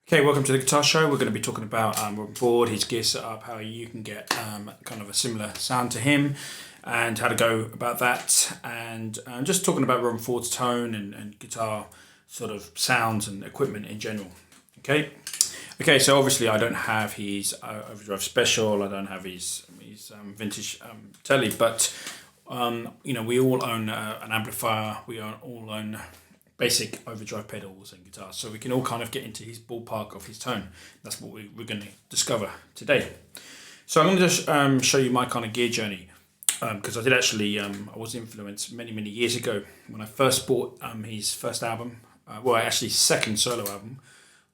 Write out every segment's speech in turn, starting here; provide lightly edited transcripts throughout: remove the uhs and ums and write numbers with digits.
Okay, welcome to the Guitar Show. We're going to be talking about Robben Ford, his gear setup, how you can get kind of a similar sound to him, and how to go about that, and just talking about Robben Ford's tone and guitar sort of sounds and equipment in general. Okay. So obviously I don't have his overdrive special. I don't have his vintage Tele, but we all own an amplifier. We all own basic overdrive pedals and guitars, so we can all kind of get into his ballpark of his tone. That's what we're going to discover today. So I'm going to just show you my kind of gear journey, because I did actually I was influenced many years ago when I first bought his first album, actually second solo album,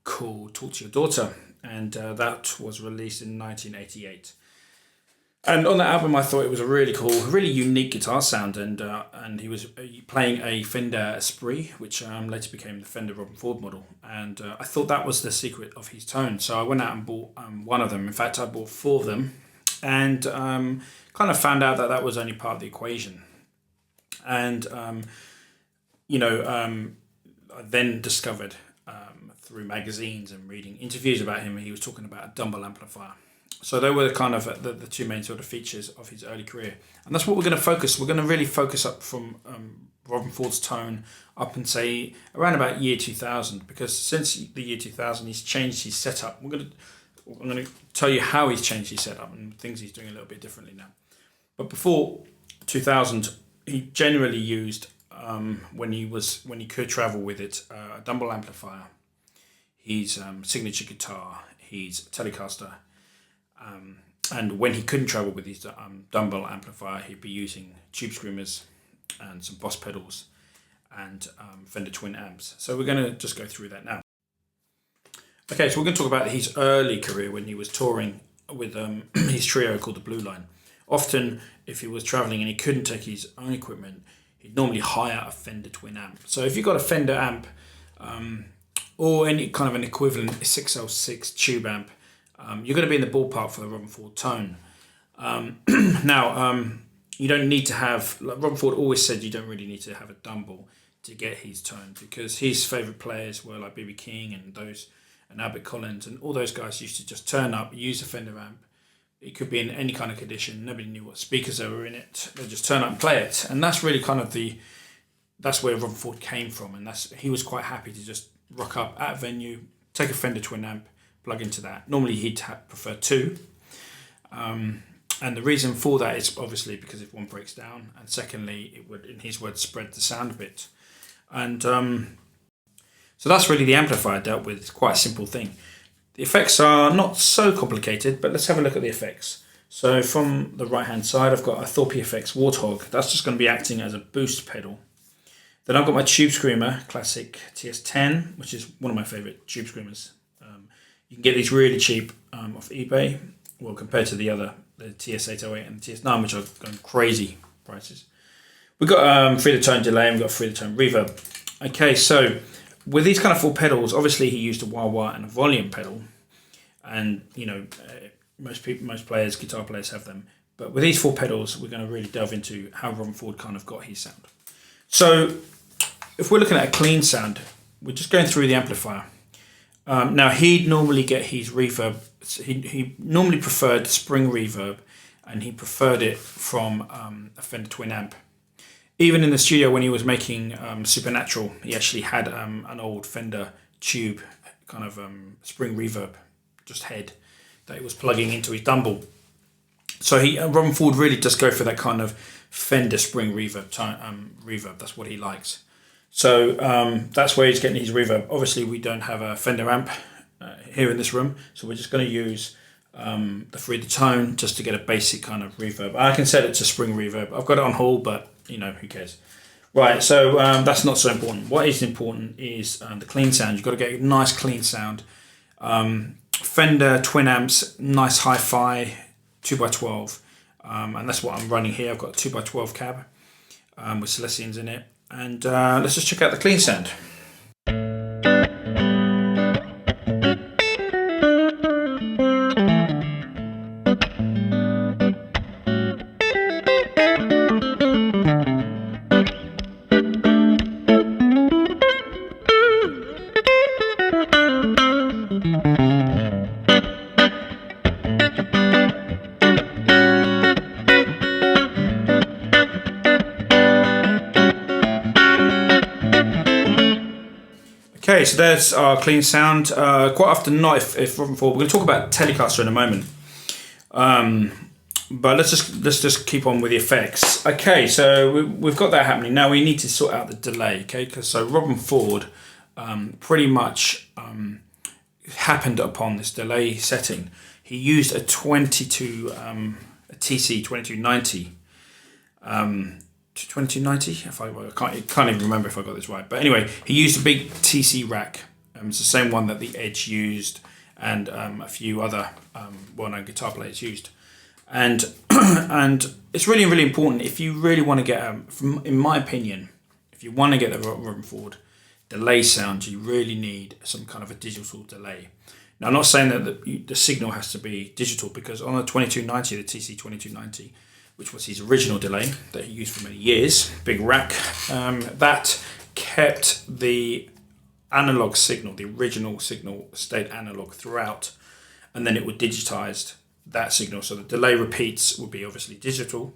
called Talk to Your Daughter, and that was released in 1988. And on that album, I thought it was a really cool, really unique guitar sound, and he was playing a Fender Esprit, which later became the Fender Robben Ford model, and I thought that was the secret of his tone. So I went out and bought one of them. In fact, I bought four of them, and kind of found out that that was only part of the equation. And I then discovered through magazines and reading interviews about him, he was talking about a Dumble amplifier. So they were kind of the two main sort of features of his early career. And that's what we're going to focus. We're going to really focus up from Robben Ford's tone up and say around about year 2000, because since the year 2000, he's changed his setup. I'm going to tell you how he's changed his setup and things he's doing a little bit differently now. But before 2000, he generally used, when he could travel with it, a Dumble amplifier, his signature guitar, his Telecaster, and when he couldn't travel with his Dumble amplifier, he'd be using tube screamers and some Boss pedals and Fender twin amps. So we're going to just go through that now. Okay, so we're going to talk about his early career when he was touring with his trio called the Blue Line. Often, if he was traveling and he couldn't take his own equipment, he'd normally hire a Fender twin amp. So if you've got a Fender amp or any kind of an equivalent 6L6 tube amp, you're going to be in the ballpark for the Robben Ford tone. Now, you don't need to have, like Robben Ford always said, you don't really need to have a Dumble to get his tone, because his favourite players were like B.B. King and Albert Collins, and all those guys used to just turn up, use a Fender amp. It could be in any kind of condition. Nobody knew what speakers they were in it. They just turn up and play it, and that's really kind of that's where Robben Ford came from, and he was quite happy to just rock up at a venue, take a Fender twin amp, plug into that. Normally he'd prefer two, and the reason for that is obviously because if one breaks down, and secondly it would, in his words, spread the sound a bit. And so that's really the amplifier dealt with. It's quite a simple thing. The effects are not so complicated, but let's have a look at the effects. So from the right hand side, I've got a Thorpe FX Warthog. That's just going to be acting as a boost pedal. Then I've got my Tube Screamer Classic TS10, which is one of my favourite tube screamers. You can get these really cheap off eBay, well, compared to the TS808 and the TS9, which are going crazy prices. We've got free the tone delay, and we've got free the tone reverb. Okay, so with these kind of full pedals, obviously he used a wah-wah and a volume pedal, and most players, guitar players, have them. But with these four pedals, we're going to really delve into how Robben Ford kind of got his sound. So if we're looking at a clean sound, we're just going through the amplifier. Now he'd normally get his reverb. He normally preferred spring reverb, and he preferred it from a Fender twin amp. Even in the studio when he was making Supernatural, he actually had an old Fender tube kind of spring reverb, just head, that he was plugging into his Dumble. So Robben Ford really does go for that kind of Fender spring reverb reverb. That's what he likes. So that's where he's getting his reverb. Obviously, we don't have a Fender amp here in this room, so we're just going to use the free the tone just to get a basic kind of reverb. I can set it to spring reverb. I've got it on Hall, but who cares? Right, so that's not so important. What is important is the clean sound. You've got to get a nice clean sound. Fender twin amps, nice hi-fi 2x12, and that's what I'm running here. I've got a 2x12 cab with Celestians in it. And let's just check out the clean sound. Okay, so there's our clean sound. Quite often not if Robben Ford. We're going to talk about Telecaster in a moment. But let's just keep on with the effects. Okay, so we've got that happening. Now we need to sort out the delay, okay? Because so Robben Ford pretty much happened upon this delay setting. He used a TC 2290. 2290, if I can't even remember if I got this right. But anyway, he used a big TC rack. It's the same one that the Edge used, and a few other well-known guitar players used. And and it's really, really important if you really want to get, in my opinion, if you want to get the Robben Ford delay sound, you really need some kind of a digital delay. Now, I'm not saying that the signal has to be digital, because on the 2290, the TC 2290, which was his original delay that he used for many years, big rack, that kept the analog signal, the original signal stayed analog throughout, and then it would digitize that signal. So the delay repeats would be obviously digital,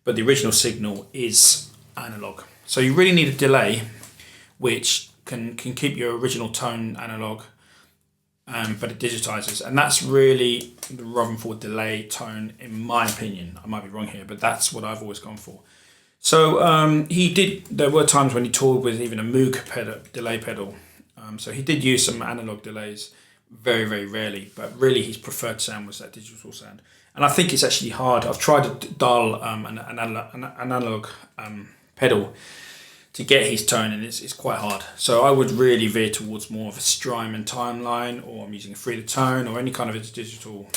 but the original signal is analog. So you really need a delay which can keep your original tone analog, but it digitizes, and that's really the Robben Ford delay tone, in my opinion. I might be wrong here, but that's what I've always gone for. So there were times when he toured with even a Moog delay pedal. So he did use some analog delays, very, very rarely, but really his preferred sound was that digital sound. And I think it's actually hard. I've tried to dial an analog pedal to get his tone, and it's quite hard. So I would really veer towards more of a Strymon timeline, or I'm using a Free the Tone, or any kind of a digital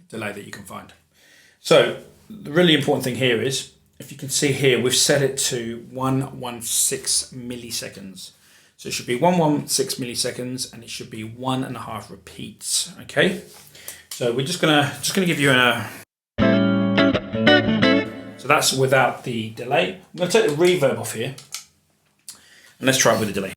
delay that you can find. So the really important thing here is, if you can see here, we've set it to 116 milliseconds. So it should be 116 milliseconds, and it should be 1.5 repeats. Okay. So we're just gonna give you a. So that's without the delay. I'm going to take the reverb off here, and let's try it with the delay.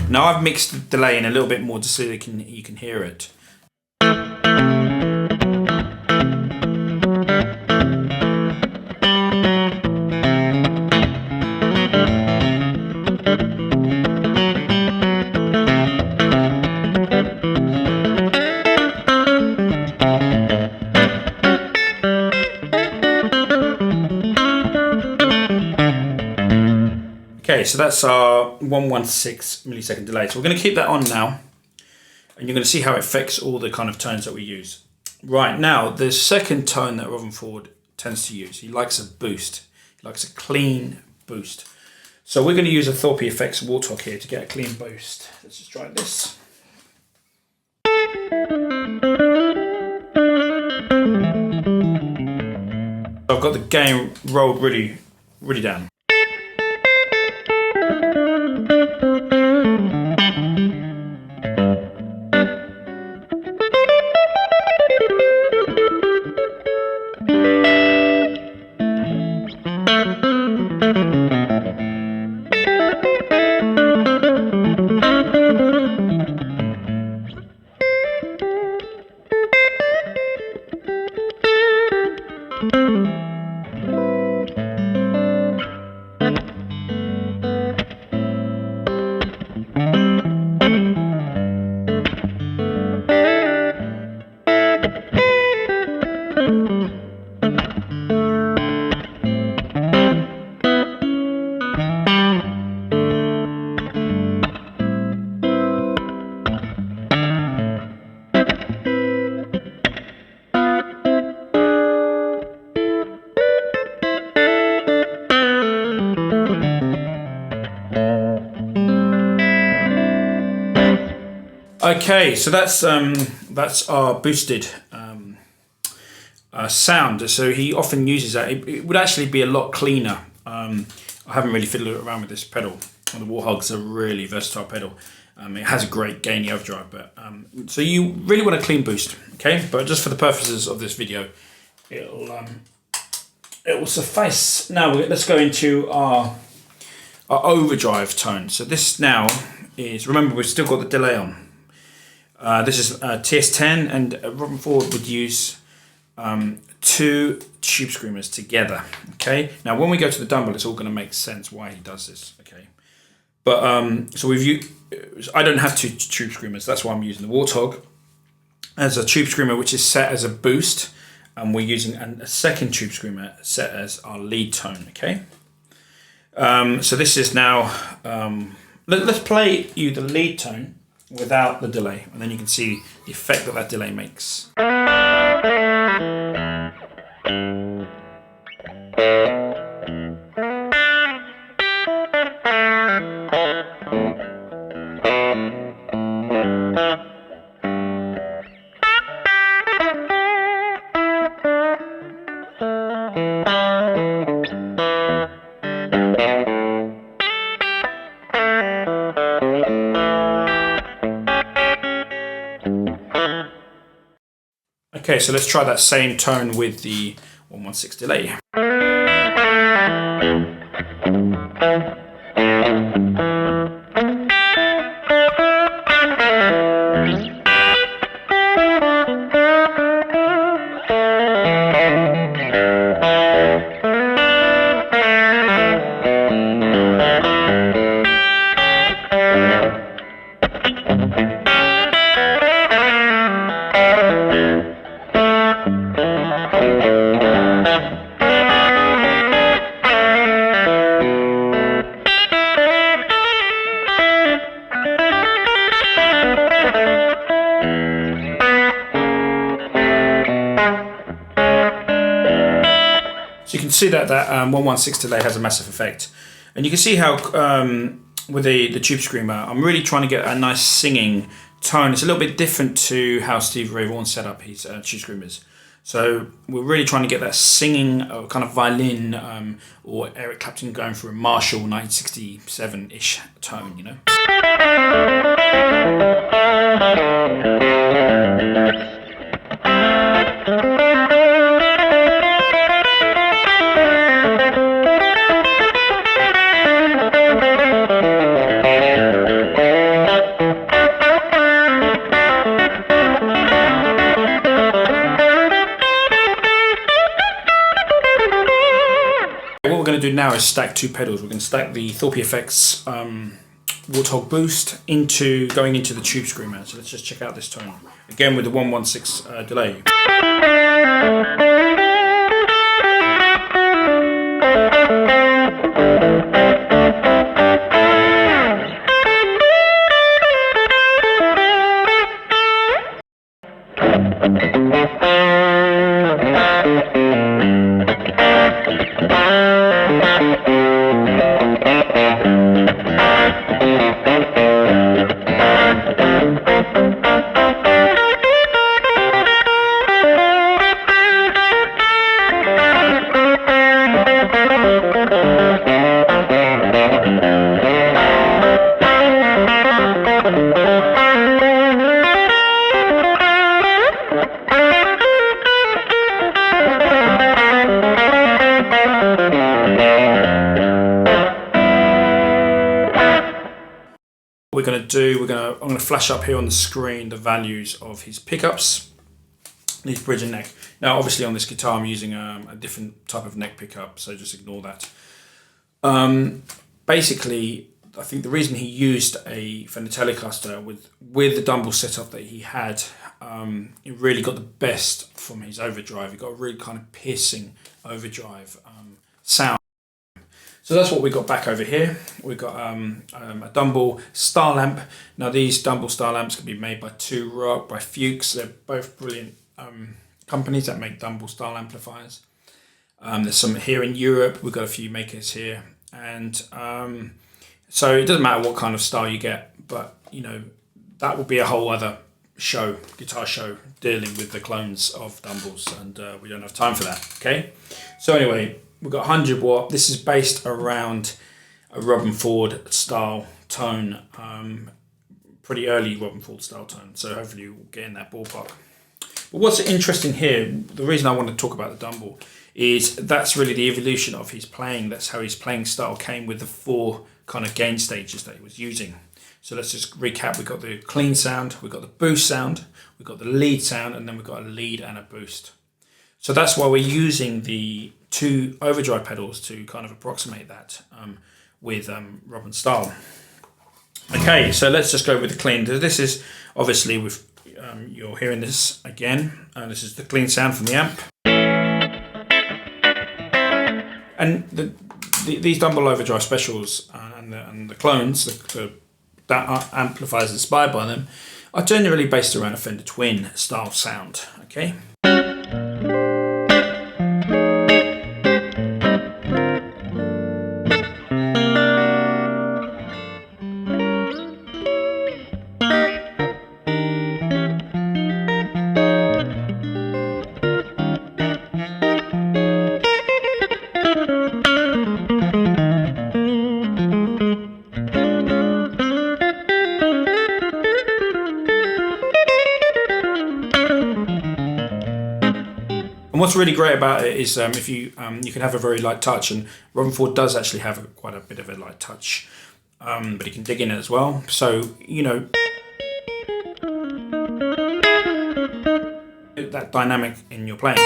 Now I've mixed the delay in a little bit more just so you can hear it. Okay, so that's our 116 millisecond delay. So we're going to keep that on now, and you're going to see how it affects all the kind of tones that we use. Right, now the second tone that Robben Ford tends to use, he likes a boost. He likes a clean boost. So we're going to use a Thorpe Effects Warthog here to get a clean boost. Let's just try this. I've got the gain rolled really, really down. Okay, so that's our boosted sound. So he often uses that. It would actually be a lot cleaner. I haven't really fiddled around with this pedal. The Warthog's a really versatile pedal. It has a great gainy overdrive, but so you really want a clean boost, okay? But just for the purposes of this video, it will suffice. Now let's go into our our overdrive tone. So this now is, remember we've still got the delay on. This is TS10, and Robben Ford would use 2 tube screamers together. Okay, now when we go to the Dumble, it's all going to make sense why he does this. Okay, but so I don't have 2 tube screamers. That's why I'm using the Warthog as a tube screamer, which is set as a boost, and we're using a second tube screamer set as our lead tone. Okay, so this is now. Let's play you the lead tone without the delay, and then you can see the effect that delay makes. Okay, so let's try that same tone with the 116 delay. So you can see that 116 delay has a massive effect, and you can see how with the tube screamer, I'm really trying to get a nice singing tone. It's a little bit different to how Stevie Ray Vaughan set up his tube screamers. So we're really trying to get that singing kind of violin or Eric Clapton going for a Marshall 1967-ish tone, you know. What we're going to do now is stack 2 pedals. We're going to stack the Thorpe Effects Warthog Boost going into the tube screamer. So let's just check out this tone again with the 116 delay. We're going to do, I'm going to flash up here on the screen the values of his pickups, his bridge and neck. Now obviously on this guitar I'm using a different type of neck pickup, so just ignore that. Basically, I think the reason he used a Fender Telecaster with the Dumble setup that he had, he really got the best from his overdrive. He got a really kind of piercing overdrive sound. So that's what we got back over here. We've got a Dumble star lamp. Now these Dumble star lamps can be made by by Fuchs. They're both brilliant companies that make Dumble style amplifiers. There's some here in Europe. We've got a few makers here, and so it doesn't matter what kind of style you get, but you know that will be a whole other show, guitar show, dealing with the clones of Dumbles, and we don't have time for that. Okay, so anyway, we've got 100 watt. This is based around a Robben Ford style tone, pretty early Robben Ford style tone. So hopefully we'll get in that ballpark. But what's interesting here, the reason I want to talk about the Dumble, is that's really the evolution of his playing. That's how his playing style came with the 4 kind of gain stages that he was using. So let's just recap. We've got the clean sound, we've got the boost sound, we've got the lead sound, and then we've got a lead and a boost. So that's why we're using the 2 overdrive pedals to kind of approximate that with Robben style. Okay, so let's just go with the clean. This is obviously with you're hearing this again, and this is the clean sound from the amp. And these Dumble overdrive specials and the clones that are amplifiers inspired by them are generally based around a Fender Twin style sound. Okay. What's really great about it is if you can have a very light touch, and Robben Ford does actually have quite a bit of a light touch, but he can dig in it as well. So that dynamic in your playing,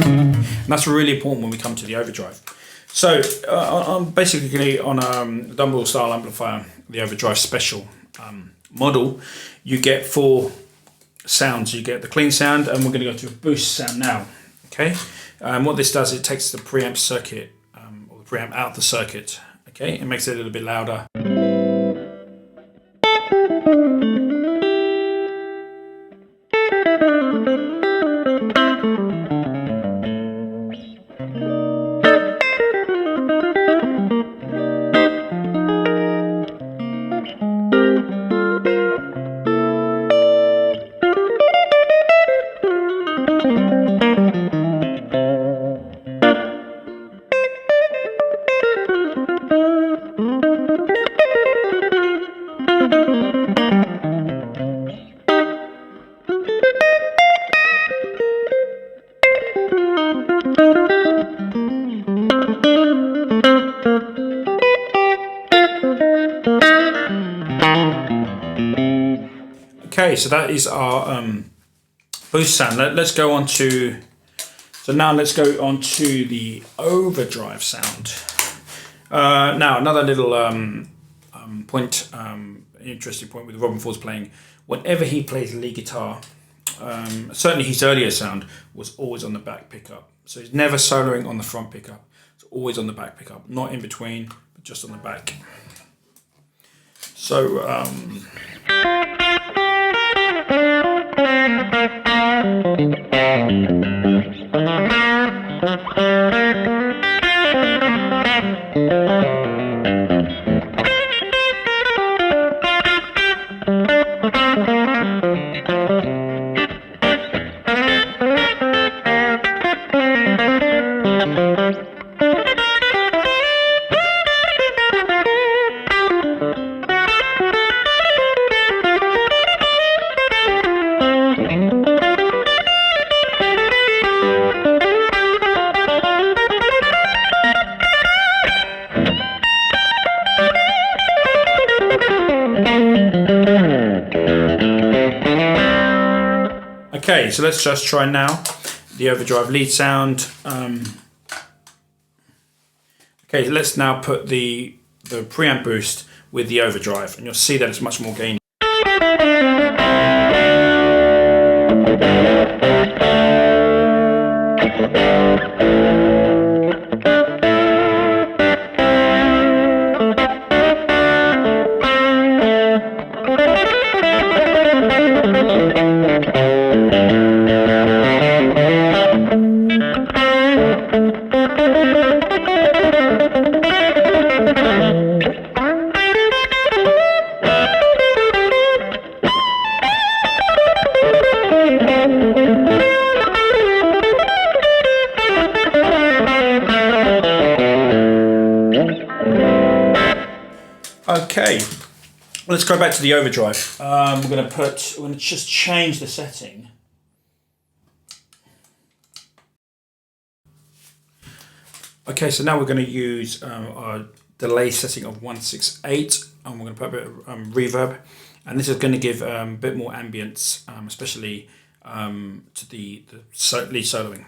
and that's really important when we come to the overdrive. So basically on a Dumble style amplifier, the overdrive special model, you get 4 sounds. You get the clean sound, and we're going to go to a boost sound now. Okay, what this does, it takes the preamp circuit or the preamp out of the circuit. Okay, it makes it a little bit louder. Okay, so that is our boost sound. Let's go on to, so now let's go on to the overdrive sound. Now another little point, interesting point with Robben Ford's playing. Whenever he plays lead guitar, certainly his earlier sound was always on the back pickup. So he's never soloing on the front pickup. It's always on the back pickup, not in between, but just on the back. So okay, so let's just try now the overdrive lead sound. Okay, let's now put the preamp boost with the overdrive, and you'll see that it's much more gainy. Okay, let's go back to the overdrive. We're going to just change the setting. Okay, so now we're going to use our delay setting of 168, and we're going to put a bit of reverb, and this is going to give a bit more ambience, especially to the lead soloing.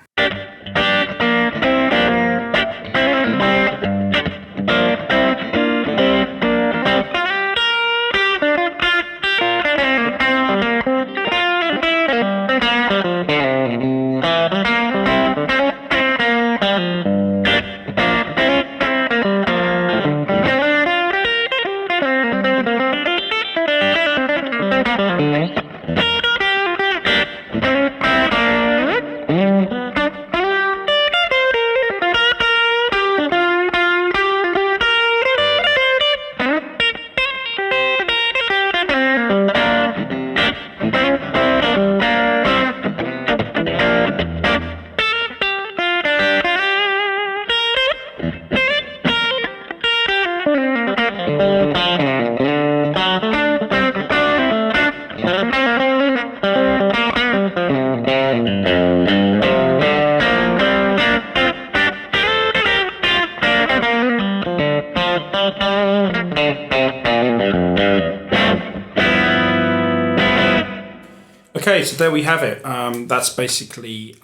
Okay, so there we have it. That's basically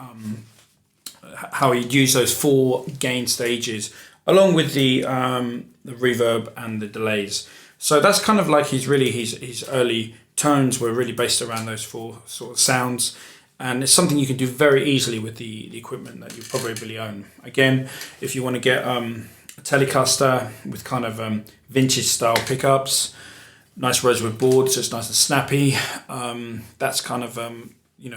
how you use those 4 gain stages along with the reverb and the delays. So that's kind of like his early tones were really based around those 4 sort of sounds, and it's something you can do very easily with the equipment that you probably own. Again, if you want to get a Telecaster with kind of vintage style pickups, nice rosewood board, so it's nice and snappy. That's kind of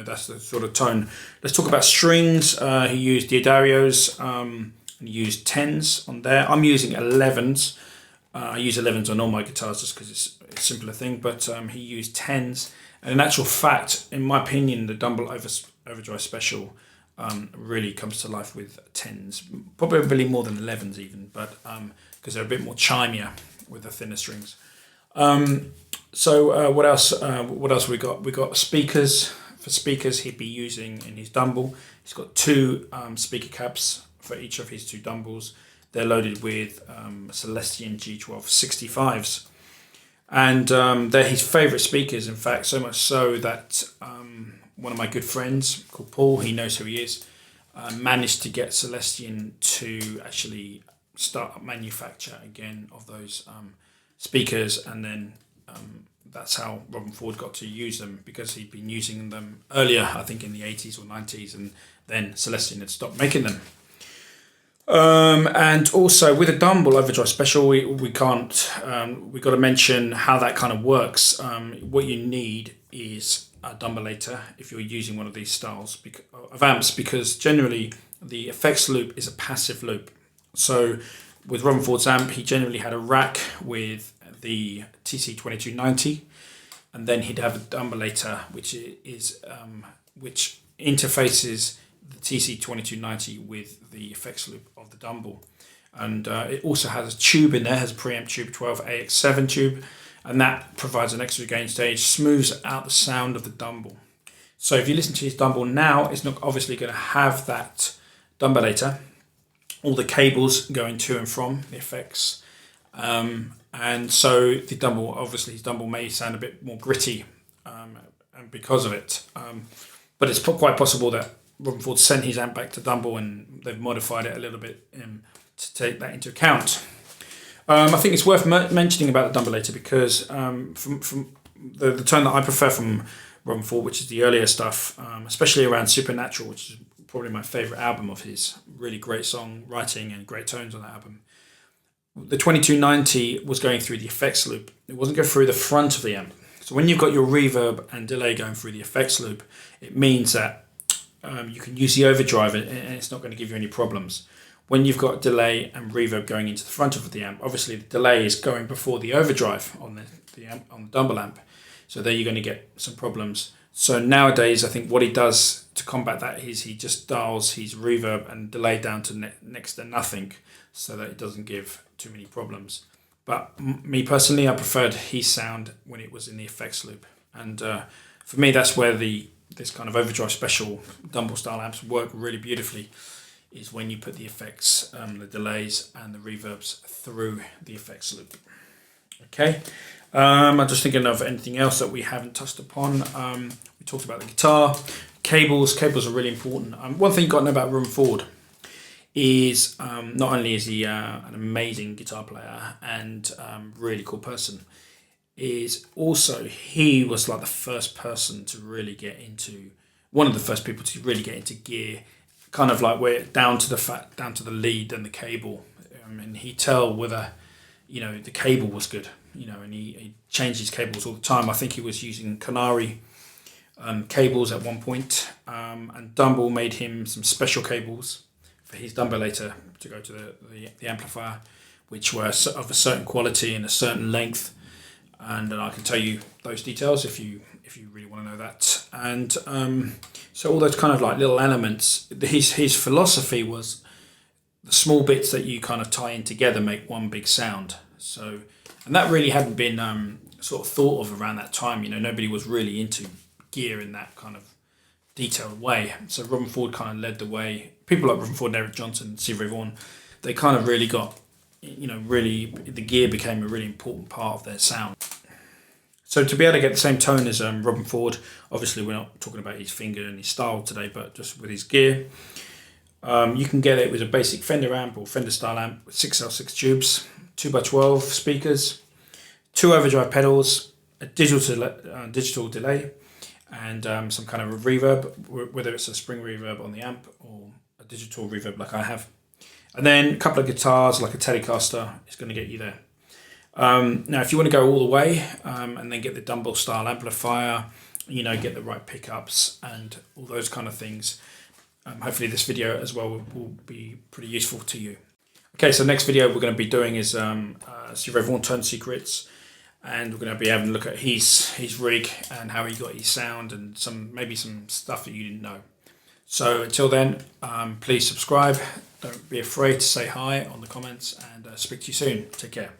that's the sort of tone. Let's talk about strings. He used Diodarios, and he used 10s on there. I'm using 11s. I use 11s on all my guitars just because it's a simpler thing, but he used 10s. And in actual fact, in my opinion, the Dumble Overdrive Special really comes to life with 10s, probably more than 11s even, but because they're a bit more chimier with the thinner strings. So what else? What else we got? We got speakers. For speakers, he'd be using in his Dumble. He's got 2 speaker caps for each of his 2 Dumbles. They're loaded with Celestion G12 65s, and they're his favourite speakers. In fact, so much so that one of my good friends called Paul, he knows who he is, managed to get Celestion to actually start up manufacture again of those speakers, and then that's how Robben Ford got to use them, because he'd been using them earlier, I think in the 80s or 90s, and then Celestion had stopped making them. And also with a Dumble Overdrive Special, we got to mention how that kind of works. What you need is a Dumbulator if you're using one of these styles of amps, because generally the effects loop is a passive loop. So with Robben Ford's amp, he generally had a rack with the TC2290, and then he'd have a Dumbulator which interfaces the TC2290 with the effects loop of the Dumble, and it also has a tube in there, has a preamp tube, 12AX7 tube, and that provides an extra gain stage, smooths out the sound of the Dumble. So if you listen to his Dumble now, it's not obviously going to have that Dumbulator, all the cables going to and from the effects, and so the Dumble, obviously his Dumble may sound a bit more gritty, and because of it, but it's quite possible that Robben Ford sent his amp back to Dumble and they've modified it a little bit to take that into account. I think it's worth mentioning about the Dumbulator because from the tone that I prefer from Robben Ford, which is the earlier stuff, especially around Supernatural, which is probably my favourite album of his, really great song writing and great tones on that album. The 2290 was going through the effects loop. It wasn't going through the front of the amp. So when you've got your reverb and delay going through the effects loop, it means that you can use the overdrive and it's not going to give you any problems. When you've got delay and reverb going into the front of the amp, obviously the delay is going before the overdrive on the amp, on the Dumble amp. So there you're going to get some problems. So nowadays, I think what he does to combat that is he just dials his reverb and delay down to next to nothing, so that it doesn't give too many problems. But me personally, I preferred his sound when it was in the effects loop, and for me, that's where this kind of overdrive special Dumble style amps work really beautifully. is when you put the effects, the delays and the reverbs through the effects loop. Okay, I'm just thinking of anything else that we haven't touched upon. We talked about the guitar, cables. Cables are really important. One thing you got to know about Robben Ford is not only is he an amazing guitar player and really cool person, is also he was like the first person to really get into, one of the first people to really get into gear, kind of like where down to the lead and the cable, and he'd tell whether, you know, the cable was good, you know, and he changed his cables all the time. I think he was using Canary cables at one point, and Dumble made him some special cables for his dumbulator to go to the amplifier, which were of a certain quality and a certain length, and I can tell you those details if you really want to know that. And so all those kind of like little elements, his philosophy was the small bits that you kind of tie in together make one big sound. So, and that really hadn't been sort of thought of around that time. You know, nobody was really into gear in that kind of detailed way. So Robben Ford kind of led the way. People like Robben Ford, Eric Johnson, Stevie Ray Vaughan, they kind of really got, you know, really the gear became a really important part of their sound. So to be able to get the same tone as Robben Ford, obviously we're not talking about his finger and his style today, but just with his gear, you can get it with a basic Fender amp or Fender style amp with 6L6 tubes, 2x12 speakers, 2 overdrive pedals, a digital delay, and some kind of reverb, whether it's a spring reverb on the amp or a digital reverb like I have. And then a couple of guitars like a Telecaster is going to get you there. Now, if you want to go all the way and then get the Dumble style amplifier, you know, get the right pickups and all those kind of things, hopefully this video as well will be pretty useful to you. Okay, so next video we're going to be doing is Stevie Ray Vaughan Tone Secrets, and we're going to be having a look at his rig and how he got his sound and maybe some stuff that you didn't know. So until then, please subscribe. Don't be afraid to say hi on the comments, and speak to you soon. Take care.